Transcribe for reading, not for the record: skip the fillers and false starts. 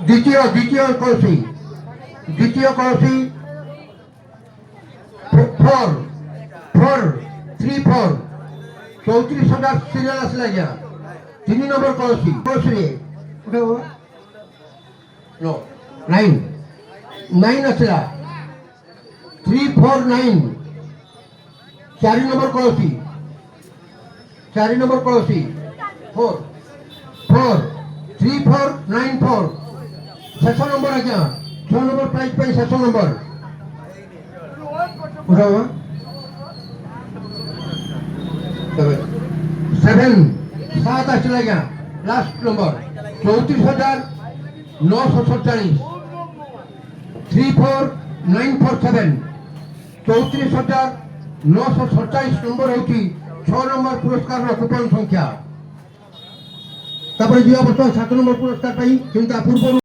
দ্বিতীয় দ্বিতীয় কলসি দ্বিতীয় কলসি 34,000 সিরিয়াল আসলে আজ্ঞা 3 নম্বর কলসি কলসি নো 9 আসলা 349 4 নম্বর কলসি 4 নম্বর কলসি 3494 6 নম্বর আজ্ঞা 6 নম্বর প্রাইজ পাই 6 নম্বর উঠাও 7 আসলে আজ্ঞা লাস্ট নম্বর 34,947 34947 34,947 নম্বর হচ্ছে 6 নম্বর পুরস্কার কুপন সংখ্যা। তারপরে যে অবস্থা 7 নম্বর পুরস্কার পাই কিন্তু পূর্ব